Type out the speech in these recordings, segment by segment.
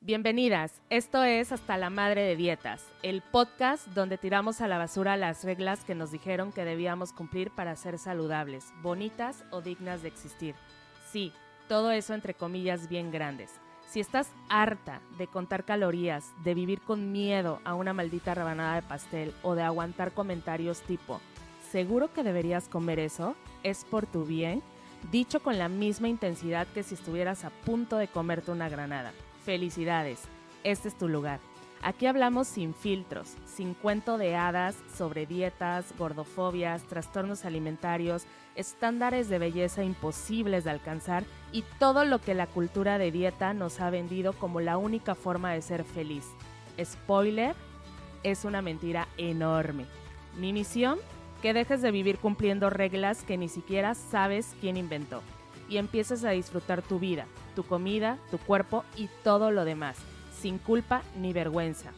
Bienvenidas, esto es Hasta la Madre de Dietas, el podcast donde tiramos a la basura las reglas que nos dijeron que debíamos cumplir para ser saludables, bonitas o dignas de existir. Sí, todo eso entre comillas bien grandes. Si estás harta de contar calorías, de vivir con miedo a una maldita rebanada de pastel o de aguantar comentarios tipo ¿seguro que deberías comer eso? ¿Es por tu bien? Dicho con la misma intensidad que si estuvieras a punto de comerte una granada. Felicidades, este es tu lugar. Aquí hablamos sin filtros, sin cuento de hadas sobre dietas, gordofobias, trastornos alimentarios, estándares de belleza imposibles de alcanzar y todo lo que la cultura de dieta nos ha vendido como la única forma de ser feliz. Spoiler, es una mentira enorme. Mi misión, que dejes de vivir cumpliendo reglas que ni siquiera sabes quién inventó y empieces a disfrutar tu vida, tu comida, tu cuerpo y todo lo demás, sin culpa ni vergüenza.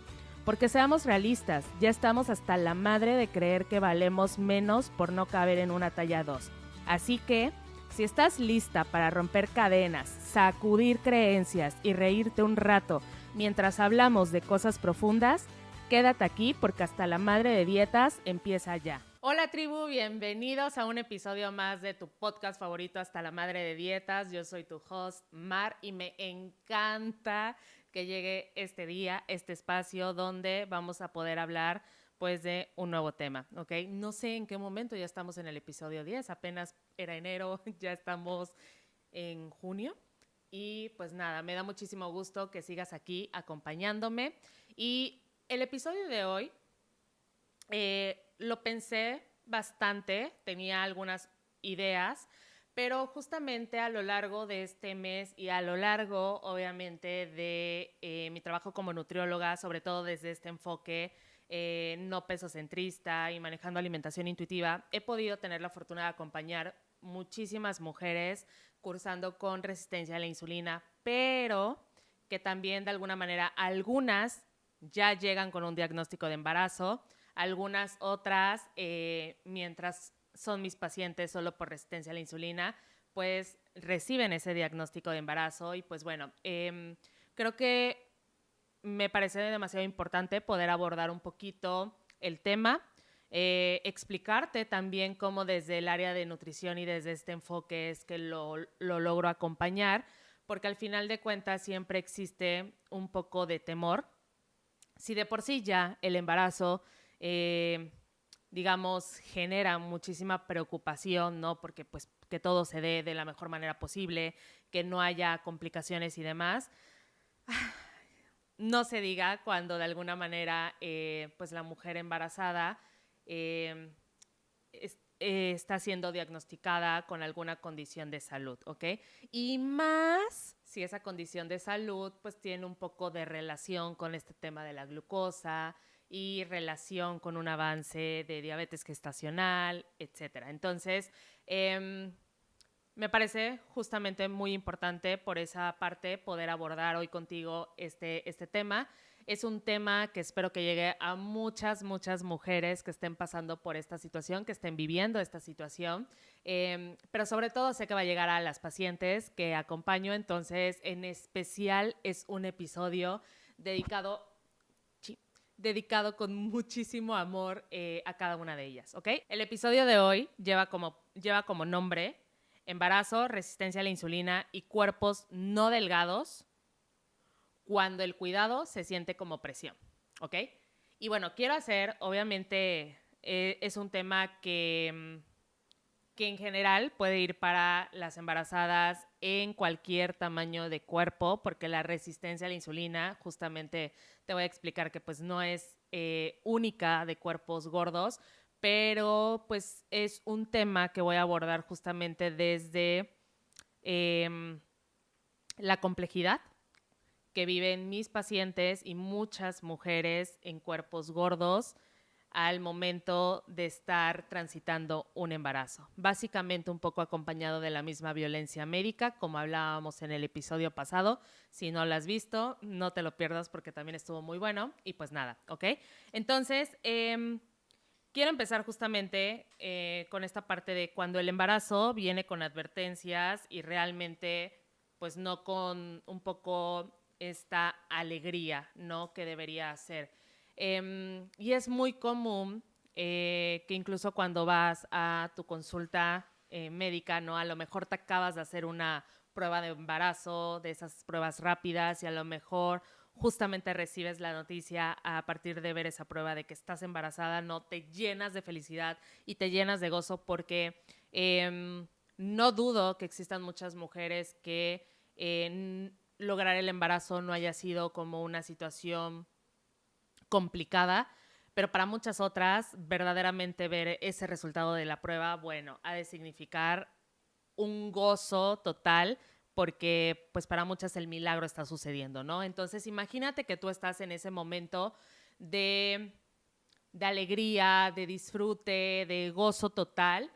Porque seamos realistas, ya estamos hasta la madre de creer que valemos menos por no caber en una talla 2. Así que, si estás lista para romper cadenas, sacudir creencias y reírte un rato mientras hablamos de cosas profundas, quédate aquí porque Hasta la Madre de Dietas empieza ya. Hola tribu, bienvenidos a un episodio más de tu podcast favorito Hasta la Madre de Dietas. Yo soy tu host Mar y me encanta que llegue este día, este espacio donde vamos a poder hablar pues de un nuevo tema, ¿ok? No sé en qué momento, ya estamos en el episodio 10, apenas era enero, ya estamos en junio. Y pues nada, me da muchísimo gusto que sigas aquí acompañándome. Y el episodio de hoy lo pensé bastante, tenía algunas ideas, pero justamente a lo largo de este mes y a lo largo, obviamente, de mi trabajo como nutrióloga, sobre todo desde este enfoque no pesocentrista y manejando alimentación intuitiva, he podido tener la fortuna de acompañar muchísimas mujeres cursando con resistencia a la insulina, pero que también de alguna manera algunas ya llegan con un diagnóstico de embarazo, algunas otras, mientras son mis pacientes solo por resistencia a la insulina, pues reciben ese diagnóstico de embarazo y pues bueno, creo que me parece demasiado importante poder abordar un poquito el tema, explicarte también cómo desde el área de nutrición y desde este enfoque es que lo logro acompañar, porque al final de cuentas siempre existe un poco de temor. Si de por sí ya el embarazo, digamos, genera muchísima preocupación, ¿no? Porque pues que todo se dé de la mejor manera posible, que no haya complicaciones y demás. No se diga cuando de alguna manera pues la mujer embarazada está siendo diagnosticada con alguna condición de salud, ¿ok? Y más si esa condición de salud pues tiene un poco de relación con este tema de la glucosa y relación con un avance de diabetes gestacional, etcétera. Entonces, me parece justamente muy importante por esa parte poder abordar hoy contigo este tema. Es un tema que espero que llegue a muchas mujeres que estén pasando por esta situación, que estén viviendo esta situación, pero sobre todo sé que va a llegar a las pacientes que acompaño, entonces en especial es un episodio dedicado con muchísimo amor a cada una de ellas, ¿ok? El episodio de hoy lleva como nombre embarazo, resistencia a la insulina y cuerpos no delgados cuando el cuidado se siente como presión, ¿ok? Y bueno, quiero hacer, obviamente, es un tema que en general puede ir para las embarazadas en cualquier tamaño de cuerpo, porque la resistencia a la insulina, justamente te voy a explicar que pues no es única de cuerpos gordos, pero pues es un tema que voy a abordar justamente desde la complejidad que viven mis pacientes y muchas mujeres en cuerpos gordos al momento de estar transitando un embarazo. Básicamente un poco acompañado de la misma violencia médica, como hablábamos en el episodio pasado. Si no lo has visto, no te lo pierdas porque también estuvo muy bueno. Y pues nada, ¿ok? Entonces, quiero empezar justamente con esta parte de cuando el embarazo viene con advertencias y realmente pues no con un poco esta alegría, ¿no? Que debería ser. Y es muy común que incluso cuando vas a tu consulta médica, ¿no? A lo mejor te acabas de hacer una prueba de embarazo, de esas pruebas rápidas, y a lo mejor justamente recibes la noticia a partir de ver esa prueba de que estás embarazada, no te llenas de felicidad y te llenas de gozo porque no dudo que existan muchas mujeres que lograr el embarazo no haya sido como una situación complicada, pero para muchas otras, verdaderamente ver ese resultado de la prueba, bueno, ha de significar un gozo total porque pues para muchas el milagro está sucediendo, ¿no? Entonces imagínate que tú estás en ese momento de, de alegría, de disfrute, de gozo total,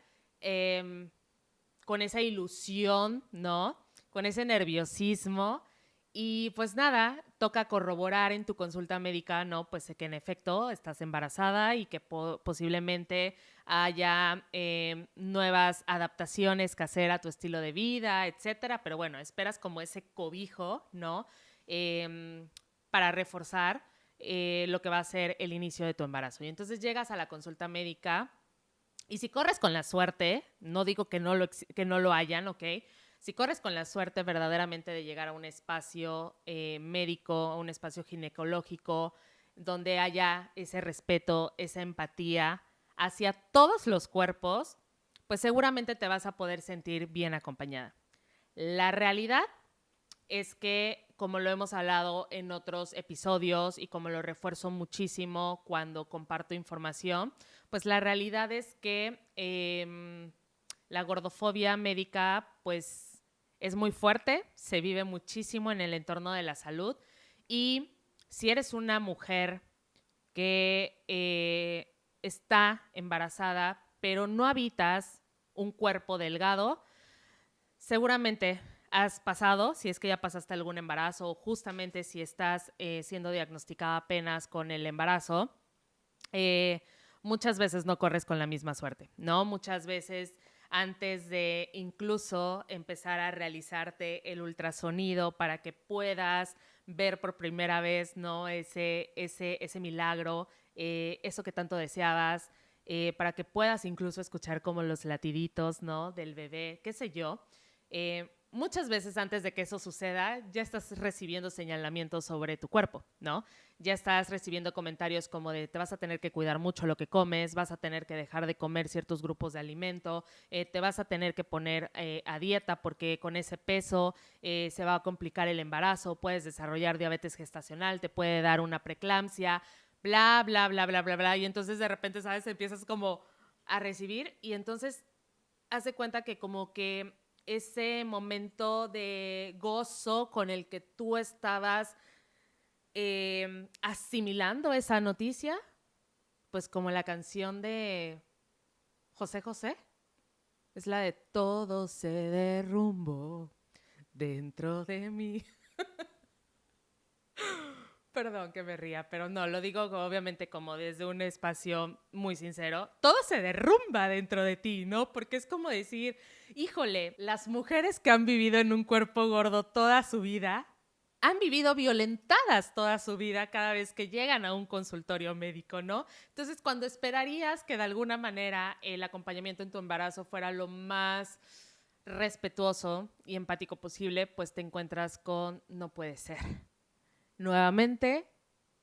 con esa ilusión, ¿no? Con ese nerviosismo. Y pues nada, toca corroborar en tu consulta médica, ¿no? Pues que en efecto estás embarazada y que posiblemente haya nuevas adaptaciones que hacer a tu estilo de vida, etcétera. Pero bueno, esperas como ese cobijo, ¿no? Para reforzar lo que va a ser el inicio de tu embarazo. Y entonces llegas a la consulta médica y si corres con la suerte, no digo que no lo hayan, ¿ok? Si corres con la suerte verdaderamente de llegar a un espacio médico, a un espacio ginecológico, donde haya ese respeto, esa empatía hacia todos los cuerpos, pues seguramente te vas a poder sentir bien acompañada. La realidad es que, como lo hemos hablado en otros episodios y como lo refuerzo muchísimo cuando comparto información, pues la realidad es que la gordofobia médica pues es muy fuerte, se vive muchísimo en el entorno de la salud y si eres una mujer que está embarazada pero no habitas un cuerpo delgado, seguramente has pasado, si es que ya pasaste algún embarazo o justamente si estás siendo diagnosticada apenas con el embarazo, muchas veces no corres con la misma suerte, ¿no? Muchas veces antes de incluso empezar a realizarte el ultrasonido para que puedas ver por primera vez, ¿no? Ese milagro, eso que tanto deseabas, para que puedas incluso escuchar como los latiditos, ¿no? Del bebé, qué sé yo. Muchas veces antes de que eso suceda, ya estás recibiendo señalamientos sobre tu cuerpo, ¿no? Ya estás recibiendo comentarios como de te vas a tener que cuidar mucho lo que comes, vas a tener que dejar de comer ciertos grupos de alimento, te vas a tener que poner a dieta porque con ese peso se va a complicar el embarazo, puedes desarrollar diabetes gestacional, te puede dar una preeclampsia, bla, bla, bla, bla, bla, bla. Y entonces de repente, ¿sabes? Empiezas como a recibir y entonces haz de cuenta que como que ese momento de gozo con el que tú estabas asimilando esa noticia, pues como la canción de José José, es la de todo se derrumbó dentro de mí. Perdón que me ría, pero no, lo digo obviamente como desde un espacio muy sincero. Todo se derrumba dentro de ti, ¿no? Porque es como decir, híjole, las mujeres que han vivido en un cuerpo gordo toda su vida, han vivido violentadas toda su vida cada vez que llegan a un consultorio médico, ¿no? Entonces, cuando esperarías que de alguna manera el acompañamiento en tu embarazo fuera lo más respetuoso y empático posible, pues te encuentras con no puede ser. Nuevamente,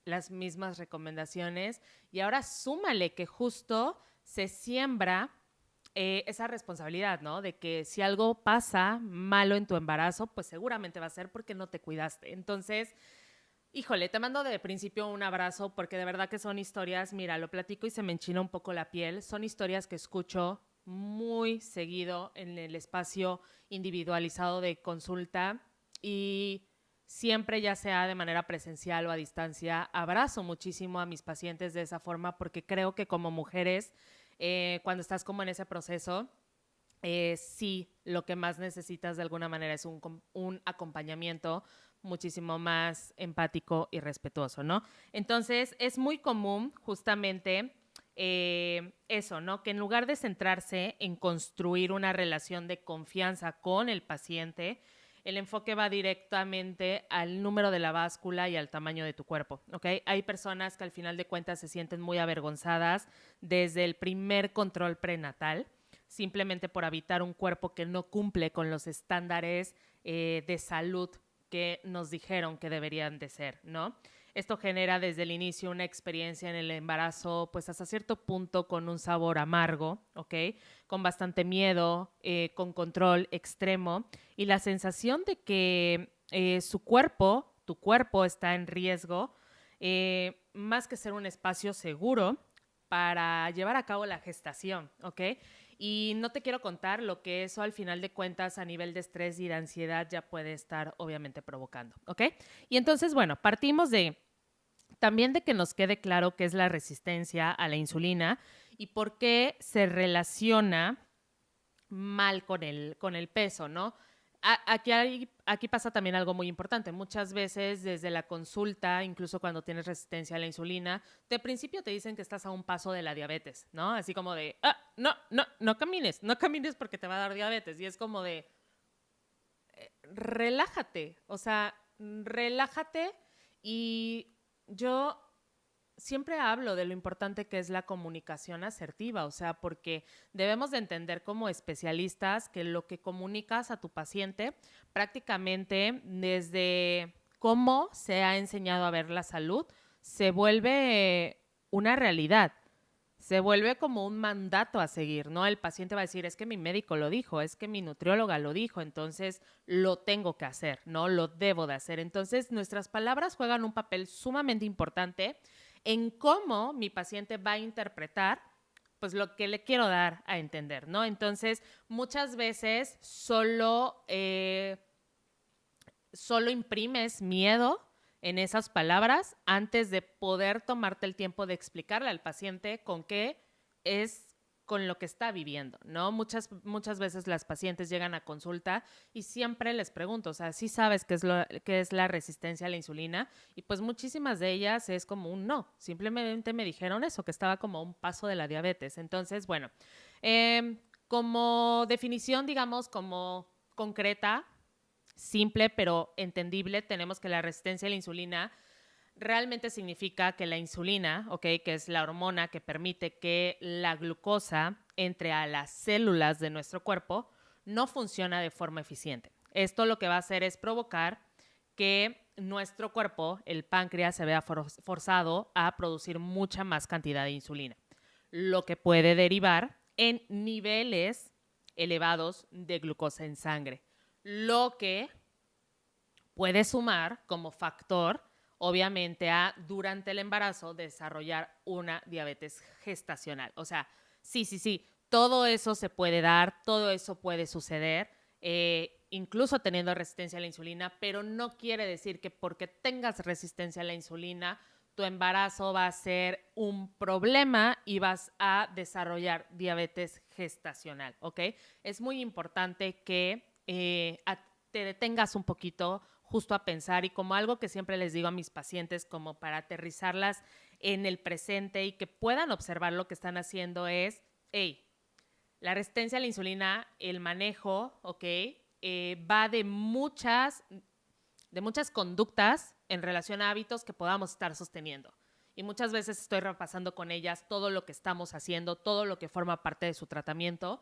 las mismas recomendaciones y ahora súmale que justo se siembra esa responsabilidad, ¿no? De que si algo pasa malo en tu embarazo, pues seguramente va a ser porque no te cuidaste. Entonces, híjole, te mando de principio un abrazo porque de verdad que son historias, mira, lo platico y se me enchina un poco la piel, son historias que escucho muy seguido en el espacio individualizado de consulta y siempre, ya sea de manera presencial o a distancia, abrazo muchísimo a mis pacientes de esa forma porque creo que como mujeres, cuando estás como en ese proceso, sí, lo que más necesitas de alguna manera es un acompañamiento muchísimo más empático y respetuoso, ¿no? Entonces, es muy común justamente eso, ¿no? Que en lugar de centrarse en construir una relación de confianza con el paciente, el enfoque va directamente al número de la báscula y al tamaño de tu cuerpo, ¿ok? Hay personas que al final de cuentas se sienten muy avergonzadas desde el primer control prenatal, simplemente por habitar un cuerpo que no cumple con los estándares de salud que nos dijeron que deberían de ser, ¿no? Esto genera desde el inicio una experiencia en el embarazo, pues hasta cierto punto con un sabor amargo, ¿ok? Con bastante miedo, con control extremo y la sensación de que su cuerpo, tu cuerpo está en riesgo, más que ser un espacio seguro para llevar a cabo la gestación, ¿ok? Y no te quiero contar lo que eso al final de cuentas a nivel de estrés y de ansiedad ya puede estar obviamente provocando, ¿ok? Y entonces, bueno, partimos de también de que nos quede claro qué es la resistencia a la insulina y por qué se relaciona mal con el peso, ¿no? Aquí pasa también algo muy importante. Muchas veces desde la consulta, incluso cuando tienes resistencia a la insulina, de principio te dicen que estás a un paso de la diabetes, ¿no? Así como de, no camines, no camines porque te va a dar diabetes. Y es como de, relájate, o sea, relájate y yo siempre hablo de lo importante que es la comunicación asertiva, o sea, porque debemos de entender como especialistas que lo que comunicas a tu paciente prácticamente desde cómo se ha enseñado a ver la salud se vuelve una realidad. Se vuelve como un mandato a seguir, ¿no? El paciente va a decir, es que mi médico lo dijo, es que mi nutrióloga lo dijo, entonces lo tengo que hacer, ¿no? Lo debo de hacer. Entonces, nuestras palabras juegan un papel sumamente importante en cómo mi paciente va a interpretar pues lo que le quiero dar a entender, ¿no? Entonces, muchas veces solo imprimes miedo en esas palabras antes de poder tomarte el tiempo de explicarle al paciente con qué es con lo que está viviendo, ¿no? Muchas veces las pacientes llegan a consulta y siempre les pregunto, o sea, ¿sí sabes qué es la resistencia a la insulina? Y pues muchísimas de ellas es como un no, simplemente me dijeron eso, que estaba como a un paso de la diabetes. Entonces, bueno, como definición, digamos, como concreta, simple pero entendible, tenemos que la resistencia a la insulina realmente significa que la insulina, ¿ok? Que es la hormona que permite que la glucosa entre a las células de nuestro cuerpo, no funciona de forma eficiente. Esto lo que va a hacer es provocar que nuestro cuerpo, el páncreas, se vea forzado a producir mucha más cantidad de insulina, lo que puede derivar en niveles elevados de glucosa en sangre, lo que puede sumar como factor, obviamente, a durante el embarazo desarrollar una diabetes gestacional. O sea, sí, todo eso se puede dar, todo eso puede suceder, incluso teniendo resistencia a la insulina, pero no quiere decir que porque tengas resistencia a la insulina, tu embarazo va a ser un problema y vas a desarrollar diabetes gestacional, ¿ok? Es muy importante que te detengas un poquito justo a pensar y como algo que siempre les digo a mis pacientes como para aterrizarlas en el presente y que puedan observar lo que están haciendo es, hey, la resistencia a la insulina, el manejo, ¿ok? Va de muchas conductas en relación a hábitos que podamos estar sosteniendo. Y muchas veces estoy repasando con ellas todo lo que estamos haciendo, todo lo que forma parte de su tratamiento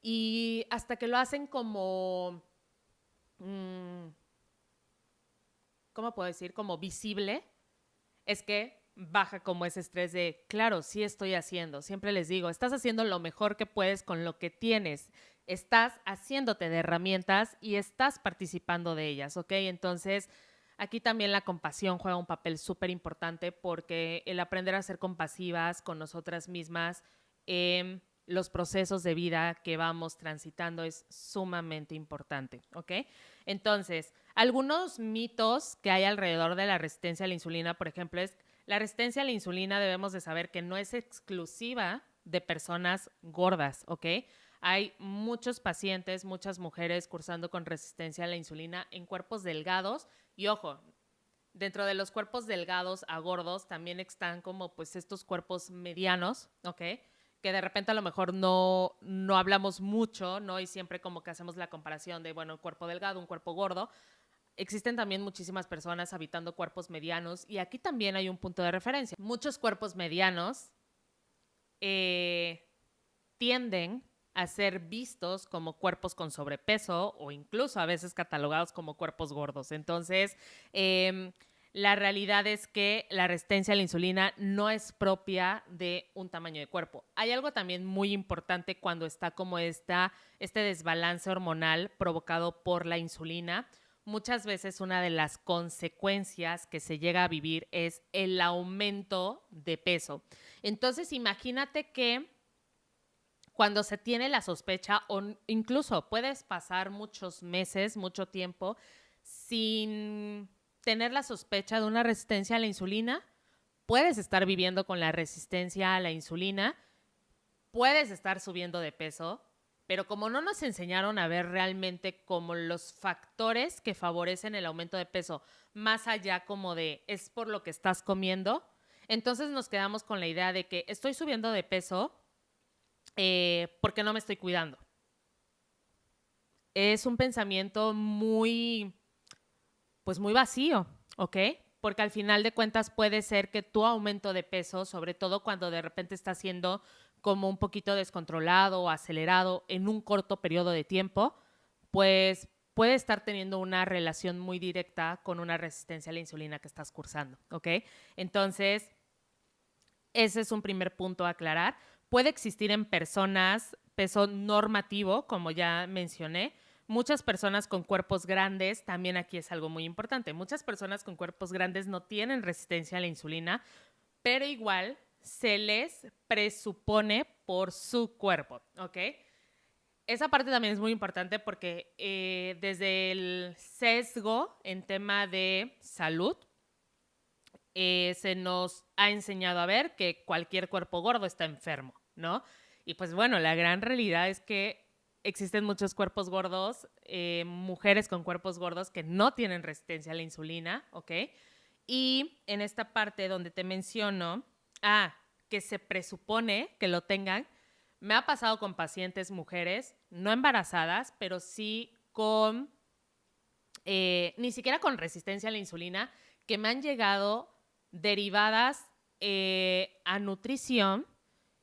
y hasta que lo hacen como ¿cómo puedo decir? Como visible, es que baja como ese estrés de, claro, sí estoy haciendo. Siempre les digo, estás haciendo lo mejor que puedes con lo que tienes. Estás haciéndote de herramientas y estás participando de ellas, ¿ok? Entonces, aquí también la compasión juega un papel súper importante porque el aprender a ser compasivas con nosotras mismas, los procesos de vida que vamos transitando es sumamente importante, ¿ok? Entonces, algunos mitos que hay alrededor de la resistencia a la insulina, por ejemplo, es la resistencia a la insulina debemos de saber que no es exclusiva de personas gordas, ¿ok? Hay muchos pacientes, muchas mujeres cursando con resistencia a la insulina en cuerpos delgados y ojo, dentro de los cuerpos delgados a gordos también están como pues estos cuerpos medianos, ¿ok? que de repente a lo mejor no hablamos mucho, ¿no? Y siempre como que hacemos la comparación de, bueno, un cuerpo delgado, un cuerpo gordo. Existen también muchísimas personas habitando cuerpos medianos y aquí también hay un punto de referencia. Muchos cuerpos medianos tienden a ser vistos como cuerpos con sobrepeso o incluso a veces catalogados como cuerpos gordos. Entonces, la realidad es que la resistencia a la insulina no es propia de un tamaño de cuerpo. Hay algo también muy importante cuando está como este desbalance hormonal provocado por la insulina. Muchas veces una de las consecuencias que se llega a vivir es el aumento de peso. Entonces, imagínate que cuando se tiene la sospecha, o incluso puedes pasar muchos meses, mucho tiempo, sin tener la sospecha de una resistencia a la insulina, puedes estar viviendo con la resistencia a la insulina, puedes estar subiendo de peso, pero como no nos enseñaron a ver realmente como los factores que favorecen el aumento de peso, más allá como de es por lo que estás comiendo, entonces nos quedamos con la idea de que estoy subiendo de peso porque no me estoy cuidando. Es un pensamiento muy, pues muy vacío, ¿ok? Porque al final de cuentas puede ser que tu aumento de peso, sobre todo cuando de repente está siendo como un poquito descontrolado o acelerado en un corto periodo de tiempo, pues puede estar teniendo una relación muy directa con una resistencia a la insulina que estás cursando, ¿ok? Entonces, ese es un primer punto a aclarar. Puede existir en personas peso normativo, como ya mencioné. Muchas personas con cuerpos grandes, también aquí es algo muy importante. Muchas personas con cuerpos grandes no tienen resistencia a la insulina, pero igual se les presupone por su cuerpo, ¿ok? Esa parte también es muy importante porque desde el sesgo en tema de salud, se nos ha enseñado a ver que cualquier cuerpo gordo está enfermo, ¿no? Y pues bueno, la gran realidad es que existen muchos cuerpos gordos, mujeres con cuerpos gordos que no tienen resistencia a la insulina, ¿ok? Y en esta parte donde te menciono, que se presupone que lo tengan, me ha pasado con pacientes mujeres, no embarazadas, pero sí con, ni siquiera con resistencia a la insulina, que me han llegado derivadas a nutrición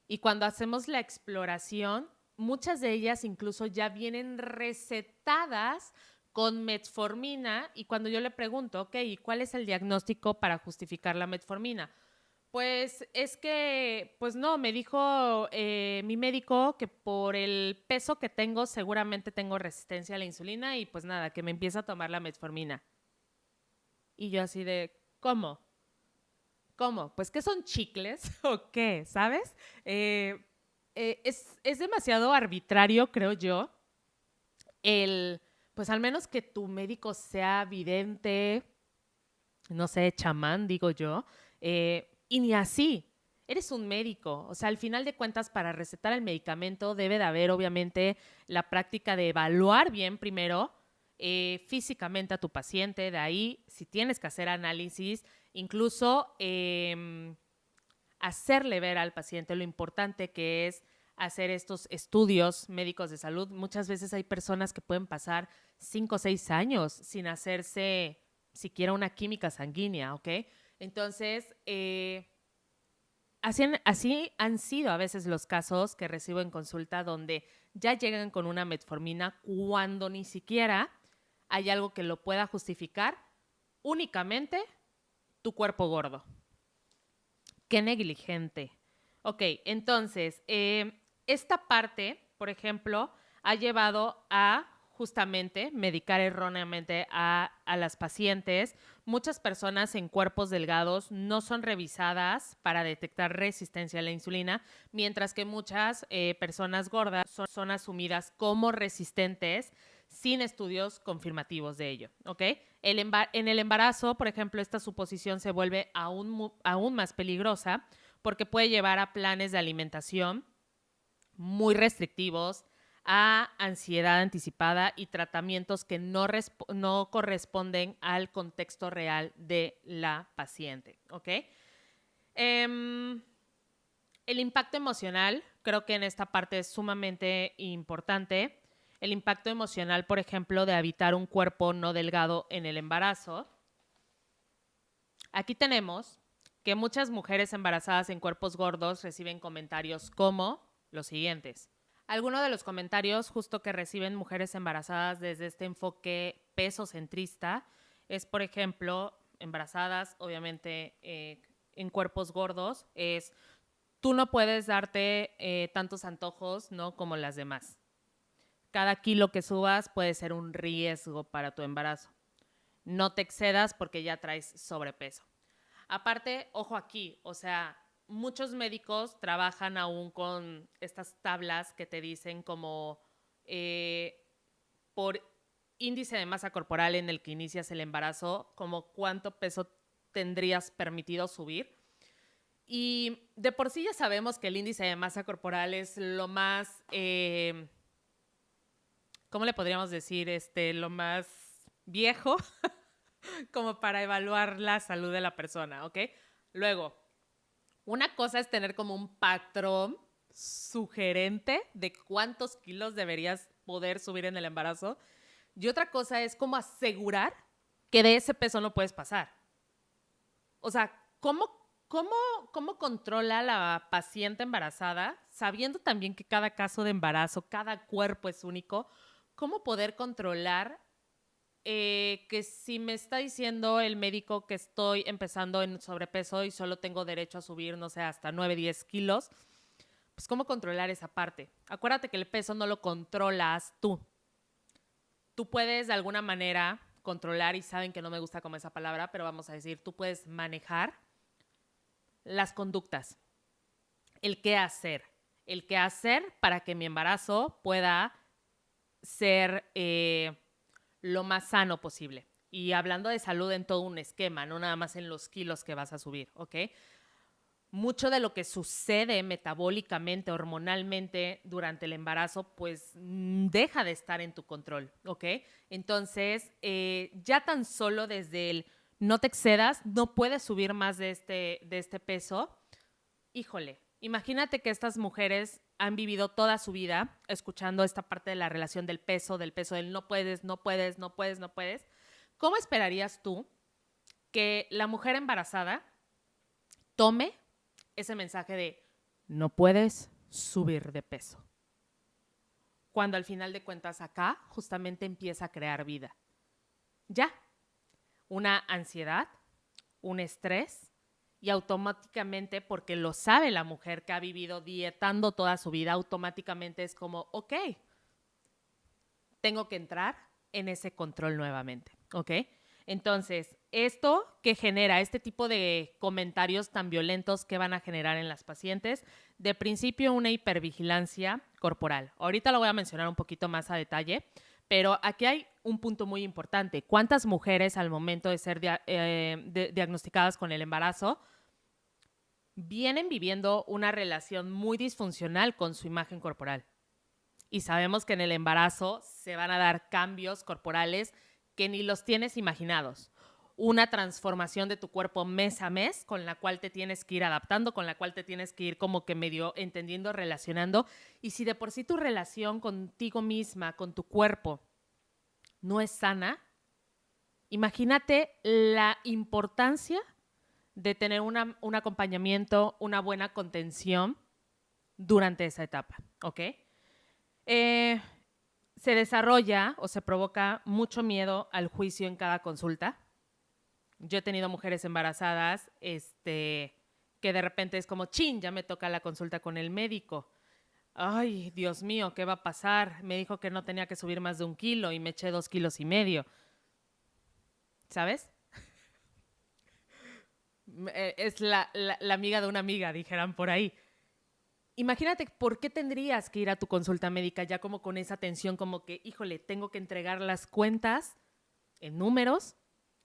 y cuando hacemos la exploración, muchas de ellas incluso ya vienen recetadas con metformina y cuando yo le pregunto, ok, ¿y cuál es el diagnóstico para justificar la metformina? Pues es que, pues no, me dijo mi médico que por el peso que tengo seguramente tengo resistencia a la insulina y pues nada, que me empieza a tomar la metformina. Y yo así de, ¿cómo? ¿Cómo? Pues ¿qué son chicles o qué? ¿Sabes? Es demasiado arbitrario, creo yo, pues al menos que tu médico sea vidente, no sé, chamán, digo yo, y ni así. Eres un médico, o sea, al final de cuentas, para recetar el medicamento debe de haber, obviamente, la práctica de evaluar bien primero físicamente a tu paciente, de ahí, si tienes que hacer análisis, incluso hacerle ver al paciente lo importante que es hacer estos estudios médicos de salud. Muchas veces hay personas que pueden pasar 5 o 6 años sin hacerse siquiera una química sanguínea, ¿ok? Entonces, así han sido a veces los casos que recibo en consulta donde ya llegan con una metformina cuando ni siquiera hay algo que lo pueda justificar, únicamente tu cuerpo gordo. Qué negligente. Ok, entonces, esta parte, por ejemplo, ha llevado a justamente medicar erróneamente a las pacientes. Muchas personas en cuerpos delgados no son revisadas para detectar resistencia a la insulina, mientras que muchas personas gordas son asumidas como resistentes sin estudios confirmativos de ello, ¿ok? En el embarazo, por ejemplo, esta suposición se vuelve aún más peligrosa porque puede llevar a planes de alimentación muy restrictivos, a ansiedad anticipada y tratamientos que no corresponden al contexto real de la paciente, ¿ok? El impacto emocional, creo que en esta parte es sumamente importante. El impacto emocional, por ejemplo, de habitar un cuerpo no delgado en el embarazo. Aquí tenemos que muchas mujeres embarazadas en cuerpos gordos reciben comentarios como los siguientes. Algunos de los comentarios justo que reciben mujeres embarazadas desde este enfoque pesocentrista es, por ejemplo, embarazadas, obviamente, en cuerpos gordos, es tú no puedes darte tantos antojos, ¿no? Como las demás. Cada kilo que subas puede ser un riesgo para tu embarazo. No te excedas porque ya traes sobrepeso. Aparte, ojo aquí, o sea, muchos médicos trabajan aún con estas tablas que te dicen como por índice de masa corporal en el que inicias el embarazo, como cuánto peso tendrías permitido subir. Y de por sí ya sabemos que el índice de masa corporal es lo más, ¿cómo le podríamos decir? Lo más viejo como para evaluar la salud de la persona, ¿ok? Luego, una cosa es tener como un patrón sugerente de cuántos kilos deberías poder subir en el embarazo. Y otra cosa es como asegurar que de ese peso no puedes pasar. O sea, ¿cómo controla la paciente embarazada, sabiendo también que cada caso de embarazo, cada cuerpo es único, cómo poder controlar que si me está diciendo el médico que estoy empezando en sobrepeso y solo tengo derecho a subir, no sé, hasta 9, 10 kilos, pues cómo controlar esa parte? Acuérdate que el peso no lo controlas tú. Tú puedes de alguna manera controlar, y saben que no me gusta como esa palabra, pero vamos a decir, tú puedes manejar las conductas, el qué hacer para que mi embarazo pueda ser lo más sano posible. Y hablando de salud en todo un esquema, no nada más en los kilos que vas a subir, ¿ok? Mucho de lo que sucede metabólicamente, hormonalmente durante el embarazo, pues deja de estar en tu control, ¿ok? Entonces, ya tan solo desde el no te excedas, no puedes subir más de este peso. Híjole, imagínate que estas mujeres han vivido toda su vida escuchando esta parte de la relación del no puedes, no puedes, no puedes, no puedes. ¿Cómo esperarías tú que la mujer embarazada tome ese mensaje de no puedes subir de peso? Cuando al final de cuentas acá justamente empieza a crear vida. Ya, una ansiedad, un estrés, y automáticamente, porque lo sabe la mujer que ha vivido dietando toda su vida, automáticamente es como, ok, tengo que entrar en ese control nuevamente, ¿ok? Entonces, esto que genera este tipo de comentarios tan violentos que van a generar en las pacientes, de principio una hipervigilancia corporal. Ahorita lo voy a mencionar un poquito más a detalle, pero aquí hay un punto muy importante. ¿Cuántas mujeres al momento de ser diagnosticadas con el embarazo vienen viviendo una relación muy disfuncional con su imagen corporal? Y sabemos que en el embarazo se van a dar cambios corporales que ni los tienes imaginados. Una transformación de tu cuerpo mes a mes con la cual te tienes que ir adaptando, con la cual te tienes que ir como que medio entendiendo, relacionando. Y si de por sí tu relación contigo misma, con tu cuerpo, no es sana, imagínate la importancia de tener un acompañamiento, una buena contención durante esa etapa, ¿ok? Se desarrolla o se provoca mucho miedo al juicio en cada consulta. Yo he tenido mujeres embarazadas que de repente es como, chin, ya me toca la consulta con el médico. Ay, Dios mío, ¿qué va a pasar? Me dijo que no tenía que subir más de 1 kilo y me eché 2,5 kilos. ¿Sabes? Es la amiga de una amiga, dijeran por ahí. Imagínate, ¿por qué tendrías que ir a tu consulta médica ya como con esa tensión como que, híjole, tengo que entregar las cuentas en números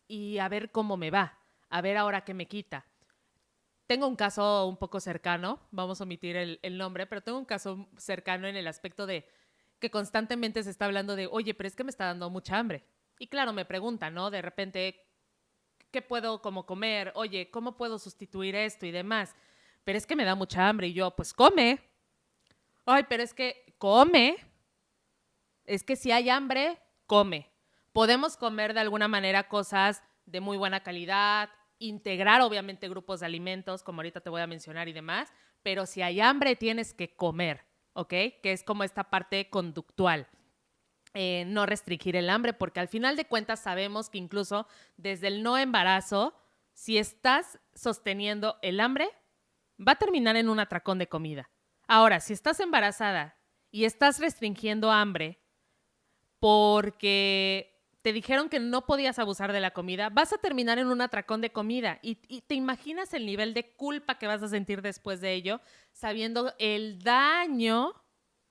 y a ver cómo me va, a ver ahora qué me quita? Tengo un caso un poco cercano, vamos a omitir el nombre, pero tengo un caso cercano en el aspecto de que constantemente se está hablando de, oye, pero es que me está dando mucha hambre. Y claro, me preguntan, ¿no? De repente, ¿qué puedo como comer? Oye, ¿cómo puedo sustituir esto y demás? pero es que me da mucha hambre. Y yo, pues come. Ay, pero es que come. Es que si hay hambre, come. Podemos comer de alguna manera cosas de muy buena calidad, integrar obviamente grupos de alimentos, como ahorita te voy a mencionar y demás, pero si hay hambre tienes que comer, ¿ok? Que es como esta parte conductual. No restringir el hambre, porque al final de cuentas sabemos que incluso desde el no embarazo, si estás sosteniendo el hambre, va a terminar en un atracón de comida. Ahora, si estás embarazada y estás restringiendo hambre porque te dijeron que no podías abusar de la comida, vas a terminar en un atracón de comida. Y te imaginas el nivel de culpa que vas a sentir después de ello, sabiendo el daño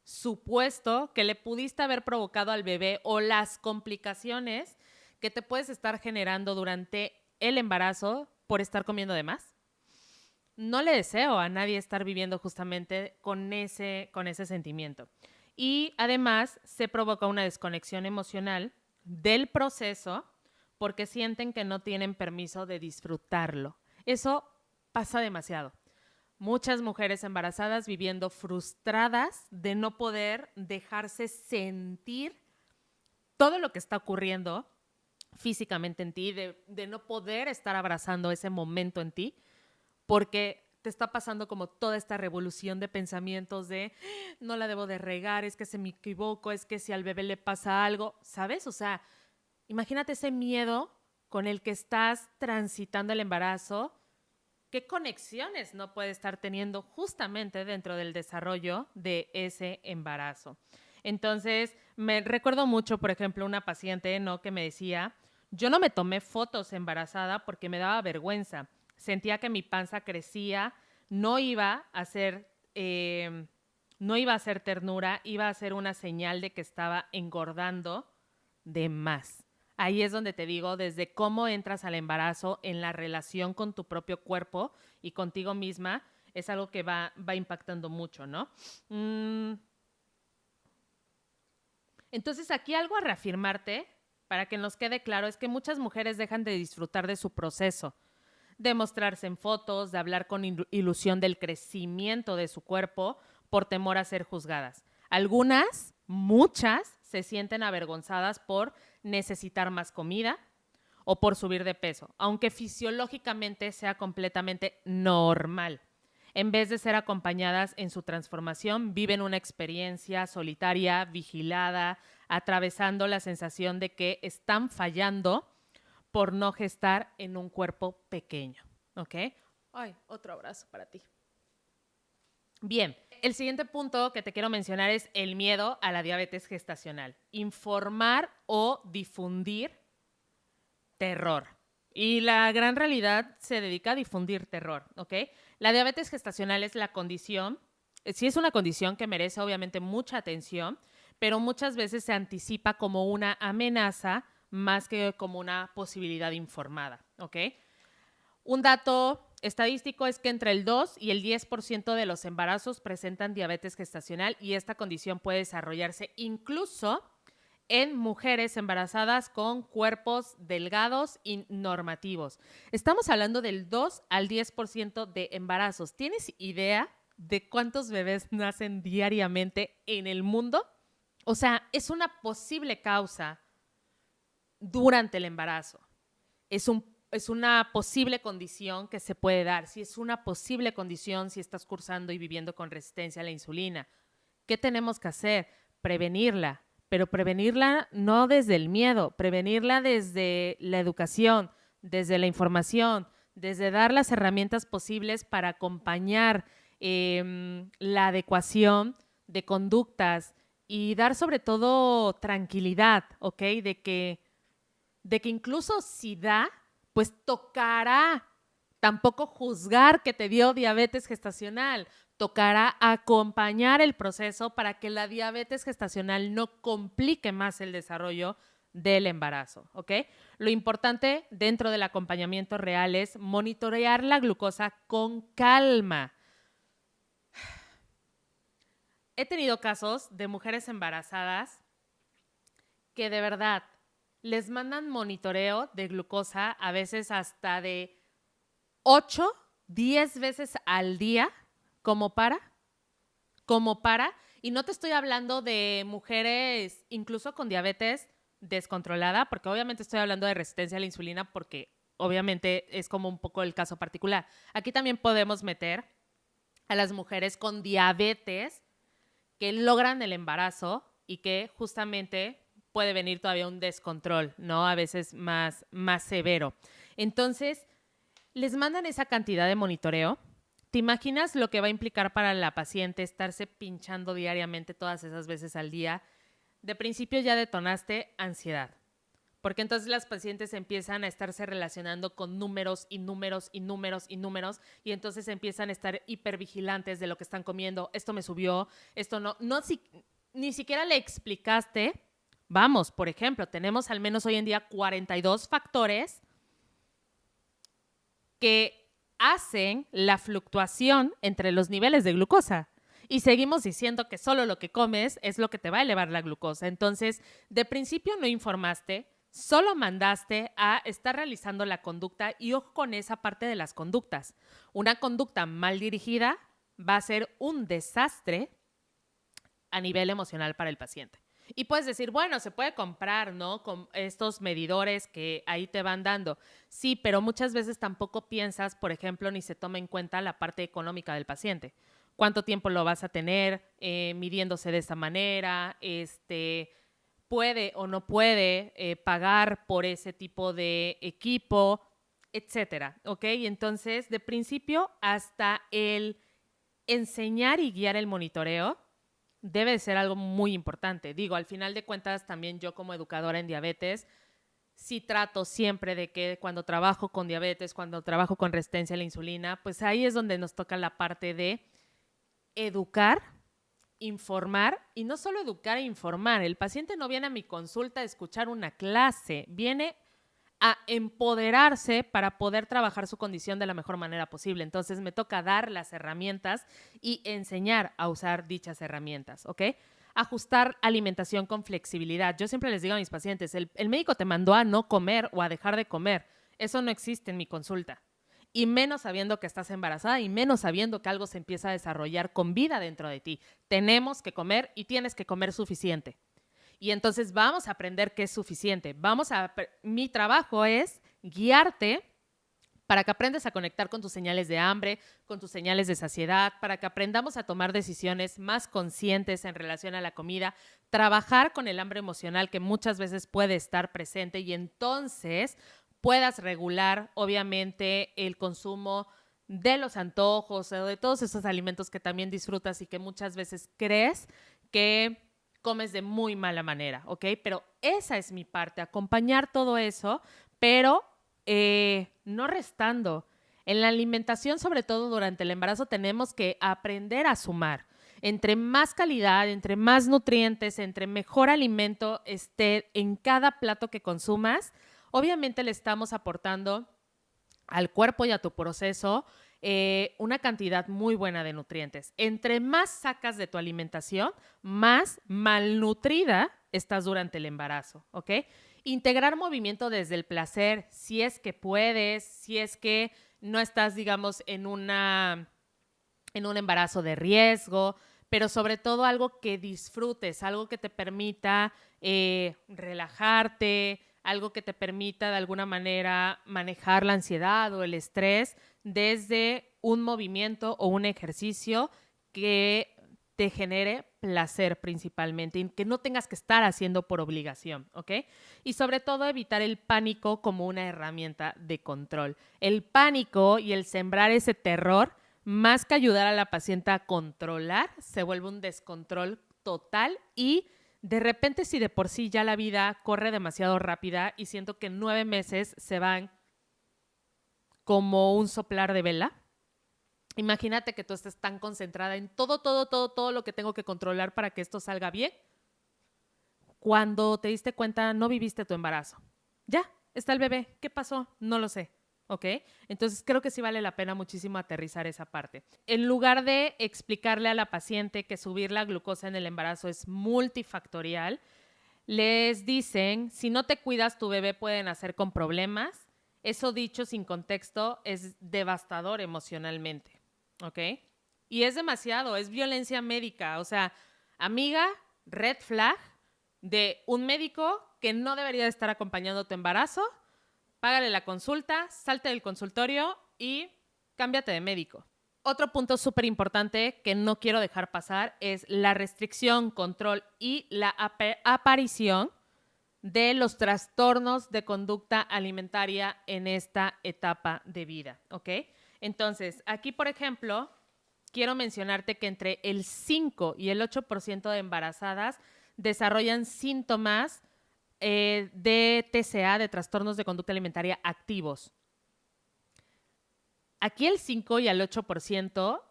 supuesto que le pudiste haber provocado al bebé o las complicaciones que te puedes estar generando durante el embarazo por estar comiendo de más. No le deseo a nadie estar viviendo justamente con ese sentimiento. Y además se provoca una desconexión emocional del proceso porque sienten que no tienen permiso de disfrutarlo. Eso pasa demasiado. Muchas mujeres embarazadas viviendo frustradas de no poder dejarse sentir todo lo que está ocurriendo físicamente en ti, de no poder estar abrazando ese momento en ti, porque te está pasando como toda esta revolución de pensamientos de no la debo de regar, es que se me equivoco, es que si al bebé le pasa algo, ¿sabes? O sea, imagínate ese miedo con el que estás transitando el embarazo. ¿Qué conexiones no puede estar teniendo justamente dentro del desarrollo de ese embarazo? Entonces, me recuerdo mucho, por ejemplo, una paciente, ¿no?, que me decía, yo no me tomé fotos embarazada porque me daba vergüenza. Sentía que mi panza crecía, no iba a ser, no iba a ser ternura, iba a ser una señal de que estaba engordando de más. Ahí es donde te digo, desde cómo entras al embarazo en la relación con tu propio cuerpo y contigo misma, es algo que va impactando mucho, ¿no? Entonces, aquí algo a reafirmarte, para que nos quede claro, es que muchas mujeres dejan de disfrutar de su proceso, de mostrarse en fotos, de hablar con ilusión del crecimiento de su cuerpo por temor a ser juzgadas. Algunas, muchas, se sienten avergonzadas por necesitar más comida o por subir de peso, aunque fisiológicamente sea completamente normal. En vez de ser acompañadas en su transformación, viven una experiencia solitaria, vigilada, atravesando la sensación de que están fallando por no gestar en un cuerpo pequeño, ¿ok? Ay, otro abrazo para ti. Bien, el siguiente punto que te quiero mencionar es el miedo a la diabetes gestacional. Informar o difundir terror. Y la gran realidad se dedica a difundir terror, ¿ok? La diabetes gestacional es la condición, sí es una condición que merece obviamente mucha atención, pero muchas veces se anticipa como una amenaza más que como una posibilidad informada, ¿ok? Un dato estadístico es que entre el 2 y el 10% de los embarazos presentan diabetes gestacional y esta condición puede desarrollarse incluso en mujeres embarazadas con cuerpos delgados y normativos. Estamos hablando del 2 al 10% de embarazos. ¿Tienes idea de cuántos bebés nacen diariamente en el mundo? O sea, es una posible causa durante el embarazo. Es una posible condición que se puede dar. Si es una posible condición, si estás cursando y viviendo con resistencia a la insulina, ¿qué tenemos que hacer? Prevenirla, pero prevenirla no desde el miedo, prevenirla desde la educación, desde la información, desde dar las herramientas posibles para acompañar la adecuación de conductas y dar sobre todo tranquilidad, ¿ok? De que incluso si da, pues tocará tampoco juzgar que te dio diabetes gestacional, tocará acompañar el proceso para que la diabetes gestacional no complique más el desarrollo del embarazo, ¿ok? Lo importante dentro del acompañamiento real es monitorear la glucosa con calma. He tenido casos de mujeres embarazadas que de verdad les mandan monitoreo de glucosa a veces hasta de 8 10 veces al día como para, y no te estoy hablando de mujeres incluso con diabetes descontrolada, porque obviamente estoy hablando de resistencia a la insulina porque obviamente es como un poco el caso particular. Aquí también podemos meter a las mujeres con diabetes que logran el embarazo y que justamente puede venir todavía un descontrol, ¿no? A veces más severo. Entonces, les mandan esa cantidad de monitoreo. ¿Te imaginas lo que va a implicar para la paciente estarse pinchando diariamente todas esas veces al día? De principio ya detonaste ansiedad, porque entonces las pacientes empiezan a estarse relacionando con números y números y números y números, y entonces empiezan a estar hipervigilantes de lo que están comiendo. Esto me subió, esto no, ni siquiera le explicaste. Vamos, por ejemplo, tenemos al menos hoy en día 42 factores que hacen la fluctuación entre los niveles de glucosa. Y seguimos diciendo que solo lo que comes es lo que te va a elevar la glucosa. Entonces, de principio no informaste, solo mandaste a estar realizando la conducta, y ojo con esa parte de las conductas. Una conducta mal dirigida va a ser un desastre a nivel emocional para el paciente. Y puedes decir, bueno, se puede comprar, ¿no? Con estos medidores que ahí te van dando. Sí, pero muchas veces tampoco piensas, por ejemplo, ni se toma en cuenta la parte económica del paciente. ¿Cuánto tiempo lo vas a tener midiéndose de esa manera? ¿Puede o no puede pagar por ese tipo de equipo? Etcétera, ¿ok? Entonces, de principio hasta el enseñar y guiar el monitoreo debe ser algo muy importante. Digo, al final de cuentas, también yo como educadora en diabetes, sí trato siempre de que cuando trabajo con diabetes, cuando trabajo con resistencia a la insulina, pues ahí es donde nos toca la parte de educar, informar, y no solo educar e informar. El paciente no viene a mi consulta a escuchar una clase, viene a empoderarse para poder trabajar su condición de la mejor manera posible. Entonces me toca dar las herramientas y enseñar a usar dichas herramientas, ¿ok? Ajustar alimentación con flexibilidad. Yo siempre les digo a mis pacientes, el médico te mandó a no comer o a dejar de comer. Eso no existe en mi consulta. Y menos sabiendo que estás embarazada y menos sabiendo que algo se empieza a desarrollar con vida dentro de ti. Tenemos que comer y tienes que comer suficiente. Y entonces vamos a aprender qué es suficiente. Mi trabajo es guiarte para que aprendas a conectar con tus señales de hambre, con tus señales de saciedad, para que aprendamos a tomar decisiones más conscientes en relación a la comida, trabajar con el hambre emocional que muchas veces puede estar presente, y entonces puedas regular, obviamente, el consumo de los antojos o de todos esos alimentos que también disfrutas y que muchas veces crees que comes de muy mala manera, ¿ok? Pero esa es mi parte, acompañar todo eso, pero no restando. En la alimentación, sobre todo durante el embarazo, tenemos que aprender a sumar. Entre más calidad, entre más nutrientes, entre mejor alimento esté en cada plato que consumas, obviamente le estamos aportando al cuerpo y a tu proceso una cantidad muy buena de nutrientes. Entre más sacas de tu alimentación, más malnutrida estás durante el embarazo, ¿ok? Integrar movimiento desde el placer, si es que puedes, si es que no estás, digamos, en un embarazo de riesgo, pero sobre todo algo que disfrutes, algo que te permita relajarte, algo que te permita de alguna manera manejar la ansiedad o el estrés desde un movimiento o un ejercicio que te genere placer principalmente y que no tengas que estar haciendo por obligación, ¿ok? Y sobre todo evitar el pánico como una herramienta de control. El pánico y el sembrar ese terror, más que ayudar a la paciente a controlar, se vuelve un descontrol total, y de repente, si de por sí ya la vida corre demasiado rápida y siento que 9 meses se van como un soplar de vela, imagínate que tú estés tan concentrada en todo lo que tengo que controlar para que esto salga bien. Cuando te diste cuenta, no viviste tu embarazo. Ya, está el bebé. ¿Qué pasó? No lo sé. ¿Ok? Entonces creo que sí vale la pena muchísimo aterrizar esa parte. En lugar de explicarle a la paciente que subir la glucosa en el embarazo es multifactorial, les dicen, si no te cuidas, tu bebé puede nacer con problemas Eso dicho sin contexto es devastador emocionalmente, ¿ok? Y es demasiado, es violencia médica. O sea, amiga, red flag de un médico que no debería de estar acompañando tu embarazo, págale la consulta, salte del consultorio y cámbiate de médico. Otro punto súper importante que no quiero dejar pasar es la restricción, control y la aparición de los trastornos de conducta alimentaria en esta etapa de vida, ¿ok? Entonces, aquí, por ejemplo, quiero mencionarte que entre el 5 y el 8% de embarazadas desarrollan síntomas de TCA, de trastornos de conducta alimentaria activos. Aquí el 5 y el 8%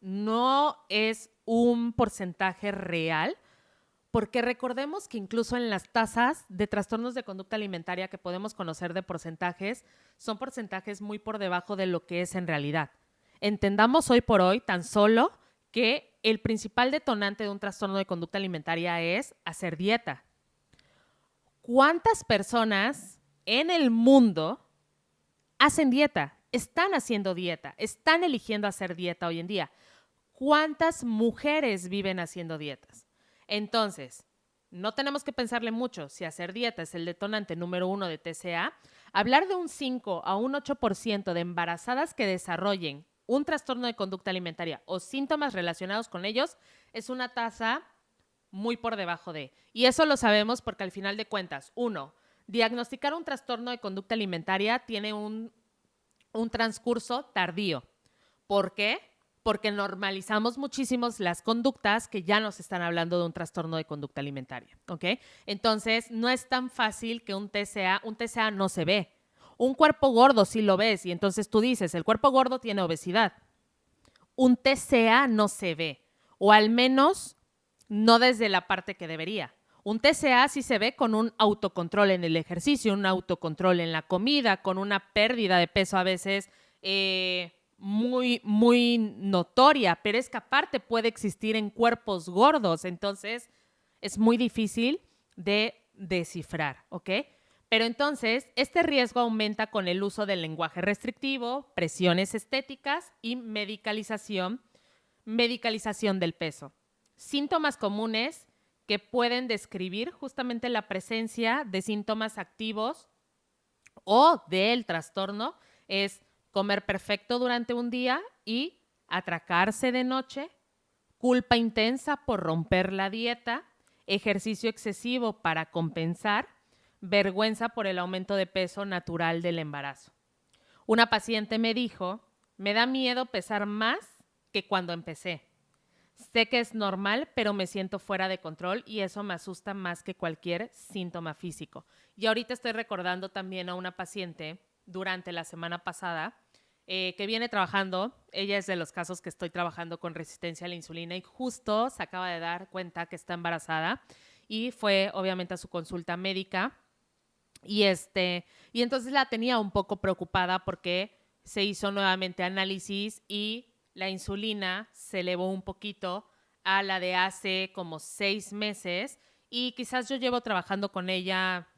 no es un porcentaje real, porque recordemos que incluso en las tasas de trastornos de conducta alimentaria que podemos conocer de porcentajes, son porcentajes muy por debajo de lo que es en realidad. Entendamos hoy por hoy tan solo que el principal detonante de un trastorno de conducta alimentaria es hacer dieta. ¿Cuántas personas en el mundo hacen dieta? Están haciendo dieta, están eligiendo hacer dieta hoy en día. ¿Cuántas mujeres viven haciendo dietas? Entonces, no tenemos que pensarle mucho si hacer dieta es el detonante número 1 de TCA. Hablar de un 5 a un 8% de embarazadas que desarrollen un trastorno de conducta alimentaria o síntomas relacionados con ellos es una tasa muy por debajo de. Y eso lo sabemos porque al final de cuentas, 1, diagnosticar un trastorno de conducta alimentaria tiene un transcurso tardío. ¿Por qué? Porque normalizamos muchísimo las conductas que ya nos están hablando de un trastorno de conducta alimentaria, ¿ok? Entonces, no es tan fácil que un TCA no se ve. Un cuerpo gordo sí lo ves y entonces tú dices, el cuerpo gordo tiene obesidad. Un TCA no se ve, o al menos no desde la parte que debería. Un TCA sí se ve con un autocontrol en el ejercicio, un autocontrol en la comida, con una pérdida de peso a veces muy, muy notoria, pero es que aparte puede existir en cuerpos gordos, entonces es muy difícil de descifrar, ¿ok? Pero entonces, este riesgo aumenta con el uso del lenguaje restrictivo, presiones estéticas y medicalización del peso. Síntomas comunes que pueden describir justamente la presencia de síntomas activos o del trastorno es comer perfecto durante un día y atracarse de noche, culpa intensa por romper la dieta, ejercicio excesivo para compensar, vergüenza por el aumento de peso natural del embarazo. Una paciente me dijo, me da miedo pesar más que cuando empecé. Sé que es normal, pero me siento fuera de control y eso me asusta más que cualquier síntoma físico. Y ahorita estoy recordando también a una paciente durante la semana pasada que viene trabajando. Ella es de los casos que estoy trabajando con resistencia a la insulina y justo se acaba de dar cuenta que está embarazada y fue obviamente a su consulta médica y entonces la tenía un poco preocupada porque se hizo nuevamente análisis y la insulina se elevó un poquito a la de hace como 6 meses y quizás yo llevo trabajando con ella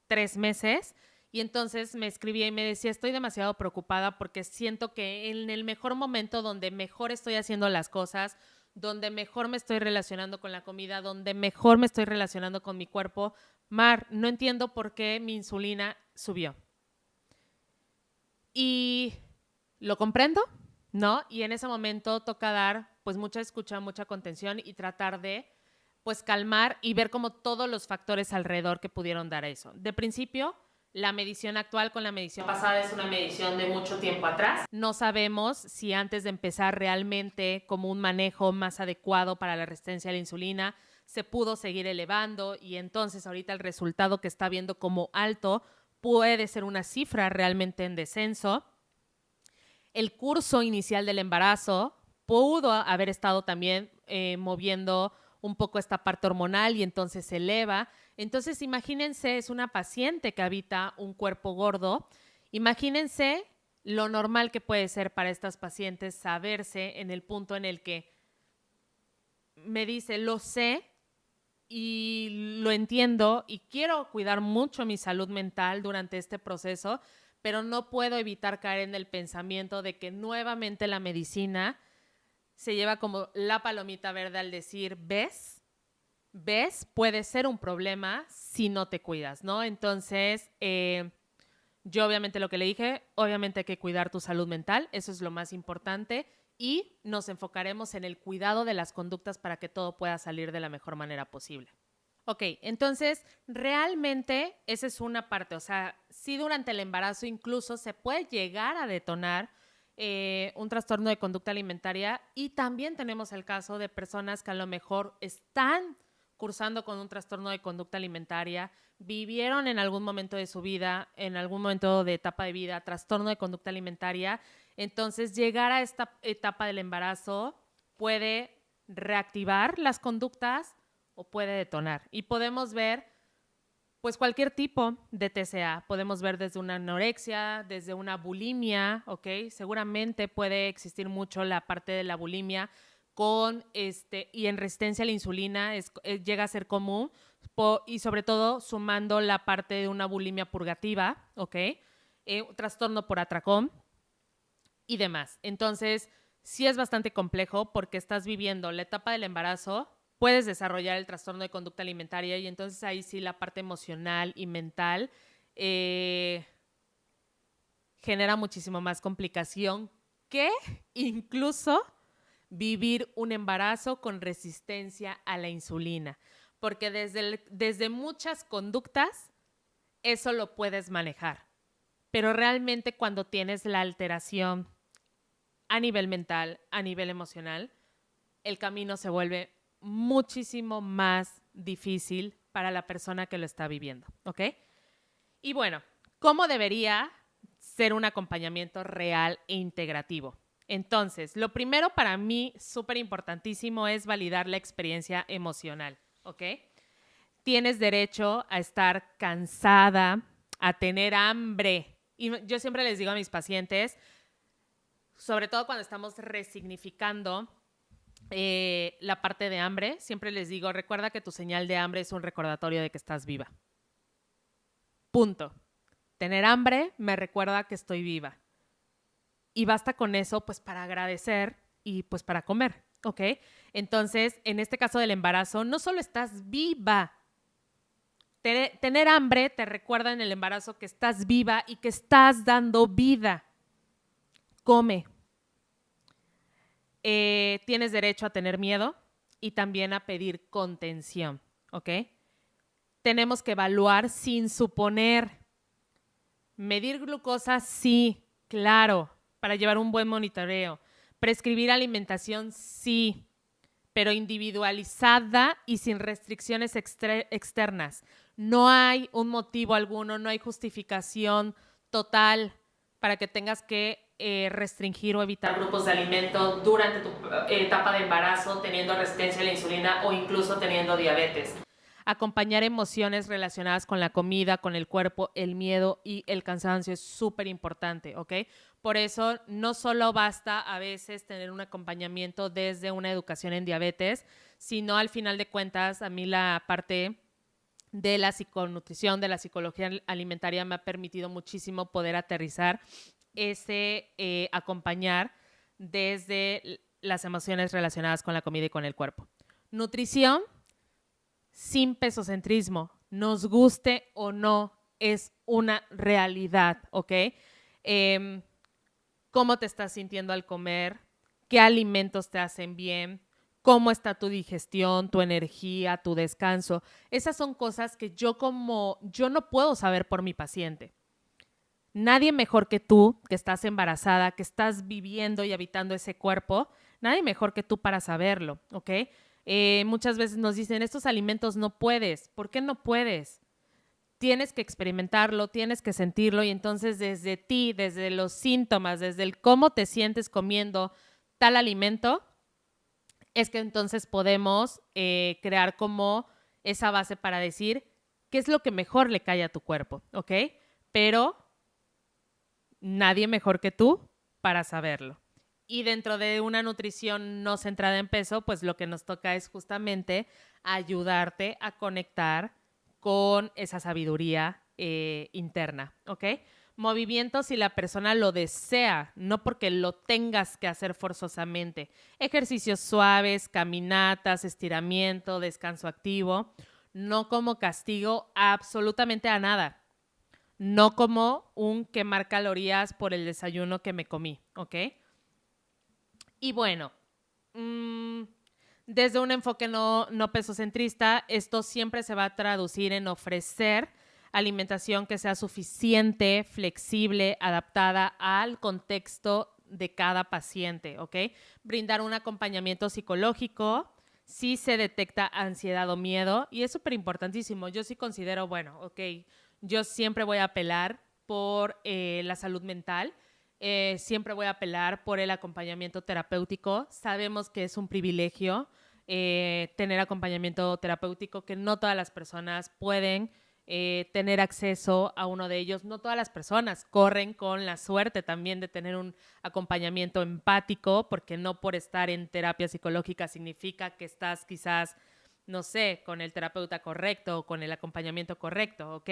3 meses y entonces me escribía y me decía, estoy demasiado preocupada porque siento que en el mejor momento donde mejor estoy haciendo las cosas, donde mejor me estoy relacionando con la comida, donde mejor me estoy relacionando con mi cuerpo, Mar, no entiendo por qué mi insulina subió. Y lo comprendo, ¿no? Y en ese momento toca dar pues mucha escucha, mucha contención y tratar de pues calmar y ver como todos los factores alrededor que pudieron dar eso. De principio, la medición actual con la medición pasada es una medición de mucho tiempo atrás. No sabemos si antes de empezar realmente como un manejo más adecuado para la resistencia a la insulina se pudo seguir elevando y entonces ahorita el resultado que está viendo como alto puede ser una cifra realmente en descenso. El curso inicial del embarazo pudo haber estado también moviendo un poco esta parte hormonal y entonces se eleva. Entonces, imagínense, es una paciente que habita un cuerpo gordo. Imagínense lo normal que puede ser para estas pacientes saberse en el punto en el que me dice, lo sé y lo entiendo y quiero cuidar mucho mi salud mental durante este proceso, pero no puedo evitar caer en el pensamiento de que nuevamente la medicina se lleva como la palomita verde al decir, ¿ves? Puede ser un problema si no te cuidas, ¿no? Entonces, yo obviamente lo que le dije, obviamente hay que cuidar tu salud mental, eso es lo más importante, y nos enfocaremos en el cuidado de las conductas para que todo pueda salir de la mejor manera posible. Ok, entonces realmente esa es una parte, o sea, sí durante el embarazo incluso se puede llegar a detonar un trastorno de conducta alimentaria, y también tenemos el caso de personas que a lo mejor están cursando con un trastorno de conducta alimentaria, vivieron en algún momento de su vida, en algún momento de etapa de vida, trastorno de conducta alimentaria. Entonces, llegar a esta etapa del embarazo puede reactivar las conductas o puede detonar. Y podemos ver pues cualquier tipo de TCA. Podemos ver desde una anorexia, desde una bulimia, ¿ok? Seguramente puede existir mucho la parte de la bulimia y en resistencia a la insulina llega a ser común, y sobre todo sumando la parte de una bulimia purgativa, ¿ok? Trastorno por atracón y demás. Entonces, sí es bastante complejo porque estás viviendo la etapa del embarazo, puedes desarrollar el trastorno de conducta alimentaria, y entonces ahí sí la parte emocional y mental genera muchísimo más complicación que incluso vivir un embarazo con resistencia a la insulina, porque desde muchas conductas eso lo puedes manejar, pero realmente cuando tienes la alteración a nivel mental, a nivel emocional, el camino se vuelve muchísimo más difícil para la persona que lo está viviendo, ¿ok? Y bueno, ¿cómo debería ser un acompañamiento real e integrativo? Entonces, lo primero para mí, súper importantísimo, es validar la experiencia emocional, ¿ok? Tienes derecho a estar cansada, a tener hambre. Y yo siempre les digo a mis pacientes, sobre todo cuando estamos resignificando la parte de hambre, siempre les digo, recuerda que tu señal de hambre es un recordatorio de que estás viva. Punto. Tener hambre me recuerda que estoy viva. Y basta con eso, pues, para agradecer y, pues, para comer, ¿ok? Entonces, en este caso del embarazo, no solo estás viva. Tener hambre te recuerda en el embarazo que estás viva y que estás dando vida. Come. Tienes derecho a tener miedo y también a pedir contención, ¿ok? Tenemos que evaluar sin suponer. Medir glucosa, sí, claro, para llevar un buen monitoreo. Prescribir alimentación, sí, pero individualizada y sin restricciones externas. No hay un motivo alguno, no hay justificación total para que tengas que restringir o evitar grupos de alimento durante tu etapa de embarazo, teniendo resistencia a la insulina o incluso teniendo diabetes. Acompañar emociones relacionadas con la comida, con el cuerpo, el miedo y el cansancio es súper importante, ¿ok? Por eso no solo basta a veces tener un acompañamiento desde una educación en diabetes, sino al final de cuentas a mí la parte de la psiconutrición, de la psicología alimentaria me ha permitido muchísimo poder aterrizar ese acompañar desde las emociones relacionadas con la comida y con el cuerpo. Nutrición sin pesocentrismo, nos guste o no, es una realidad, ¿ok? ¿Cómo te estás sintiendo al comer? ¿Qué alimentos te hacen bien? ¿Cómo está tu digestión, tu energía, tu descanso? Esas son cosas que yo no puedo saber por mi paciente. Nadie mejor que tú, que estás embarazada, que estás viviendo y habitando ese cuerpo, nadie mejor que tú para saberlo, ¿ok? Muchas veces nos dicen, estos alimentos no puedes. ¿Por qué no puedes? Tienes que experimentarlo, tienes que sentirlo, y entonces desde ti, desde los síntomas, desde el cómo te sientes comiendo tal alimento, es que entonces podemos crear como esa base para decir qué es lo que mejor le cae a tu cuerpo, ¿ok? Pero nadie mejor que tú para saberlo. Y dentro de una nutrición no centrada en peso, pues lo que nos toca es justamente ayudarte a conectar con esa sabiduría interna, ¿ok? Movimiento si la persona lo desea, no porque lo tengas que hacer forzosamente. Ejercicios suaves, caminatas, estiramiento, descanso activo, no como castigo absolutamente a nada. No como un quemar calorías por el desayuno que me comí, ¿ok? Y bueno, desde un enfoque no pesocentrista, esto siempre se va a traducir en ofrecer alimentación que sea suficiente, flexible, adaptada al contexto de cada paciente, ¿ok? Brindar un acompañamiento psicológico si se detecta ansiedad o miedo, y es súper importantísimo. Yo sí considero, bueno, ok, yo siempre voy a apelar por la salud mental, siempre voy a apelar por el acompañamiento terapéutico. Sabemos que es un privilegio tener acompañamiento terapéutico, que no todas las personas pueden tener acceso a uno de ellos. No todas las personas corren con la suerte también de tener un acompañamiento empático, porque no por estar en terapia psicológica significa que estás quizás, no sé, con el terapeuta correcto o con el acompañamiento correcto, ¿ok?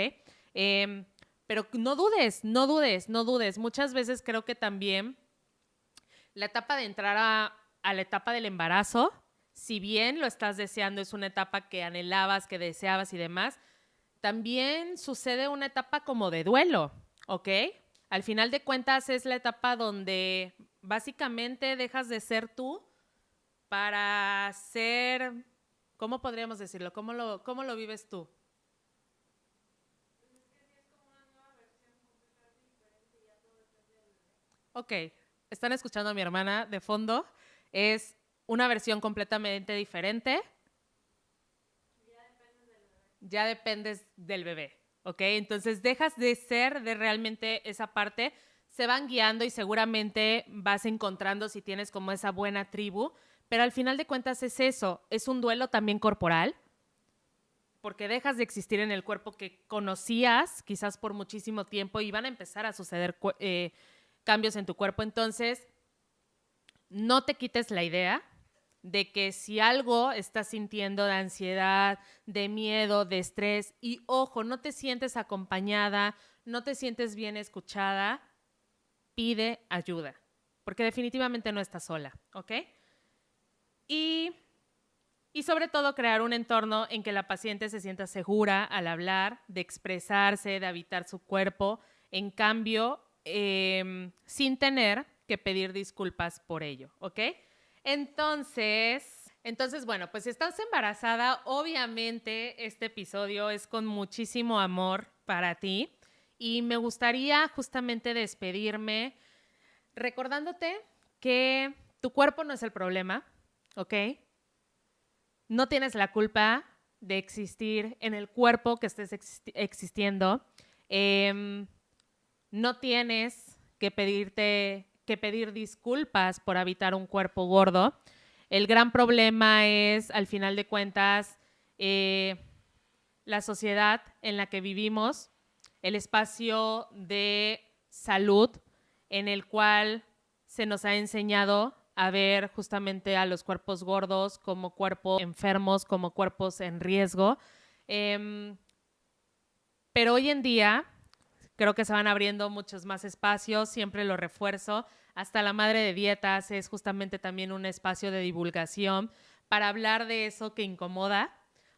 Pero no dudes, no dudes, no dudes. Muchas veces creo que también la etapa de entrar a la etapa del embarazo, si bien lo estás deseando, es una etapa que anhelabas, que deseabas y demás, también sucede una etapa como de duelo, ¿ok? Al final de cuentas es la etapa donde básicamente dejas de ser tú para ser, ¿cómo podríamos decirlo? ¿Cómo lo vives tú? Ok, están escuchando a mi hermana de fondo. Es una versión completamente diferente. Ya dependes del bebé, ¿ok? Entonces dejas de ser de realmente esa parte, se van guiando y seguramente vas encontrando si tienes como esa buena tribu, pero al final de cuentas es eso, es un duelo también corporal, porque dejas de existir en el cuerpo que conocías quizás por muchísimo tiempo y van a empezar a suceder cambios en tu cuerpo. Entonces, no te quites la idea de que si algo estás sintiendo de ansiedad, de miedo, de estrés, y ojo, no te sientes acompañada, no te sientes bien escuchada, pide ayuda, porque definitivamente no estás sola, ¿ok? Y, y sobre todo crear un entorno en que la paciente se sienta segura al hablar, de expresarse, de habitar su cuerpo, en cambio, sin tener que pedir disculpas por ello, ¿ok? Entonces, bueno, pues si estás embarazada, obviamente este episodio es con muchísimo amor para ti y me gustaría justamente despedirme recordándote que tu cuerpo no es el problema, ¿ok? No tienes la culpa de existir en el cuerpo que estés existiendo. No tienes que pedir disculpas por habitar un cuerpo gordo. El gran problema es, al final de cuentas, la sociedad en la que vivimos, el espacio de salud en el cual se nos ha enseñado a ver justamente a los cuerpos gordos como cuerpos enfermos, como cuerpos en riesgo. Pero hoy en día creo que se van abriendo muchos más espacios, siempre lo refuerzo. Hasta la madre de dietas es justamente también un espacio de divulgación para hablar de eso que incomoda,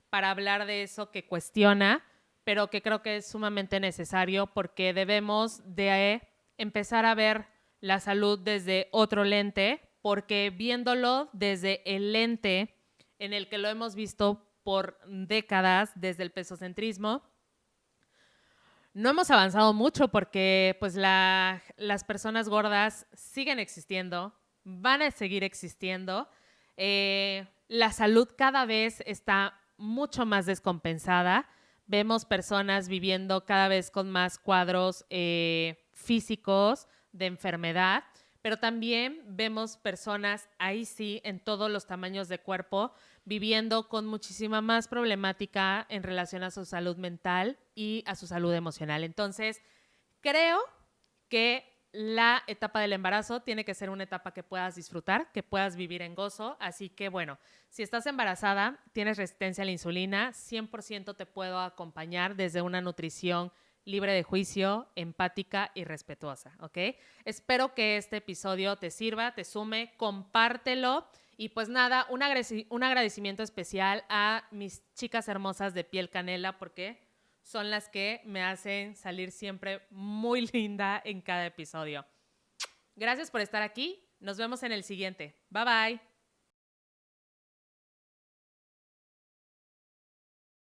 para hablar de eso que cuestiona, pero que creo que es sumamente necesario porque debemos de empezar a ver la salud desde otro lente, porque viéndolo desde el lente en el que lo hemos visto por décadas, desde el pesocentrismo, no hemos avanzado mucho porque pues las personas gordas siguen existiendo, van a seguir existiendo. La salud cada vez está mucho más descompensada. Vemos personas viviendo cada vez con más cuadros físicos de enfermedad, pero también vemos personas, ahí sí, en todos los tamaños de cuerpo, viviendo con muchísima más problemática en relación a su salud mental y a su salud emocional. Entonces, creo que la etapa del embarazo tiene que ser una etapa que puedas disfrutar, que puedas vivir en gozo. Así que, bueno, si estás embarazada, tienes resistencia a la insulina, 100% te puedo acompañar desde una nutrición libre de juicio, empática y respetuosa, ¿ok? Espero que este episodio te sirva, te sume, compártelo. Y pues nada, un agradecimiento especial a mis chicas hermosas de piel canela porque son las que me hacen salir siempre muy linda en cada episodio. Gracias por estar aquí. Nos vemos en el siguiente. Bye bye.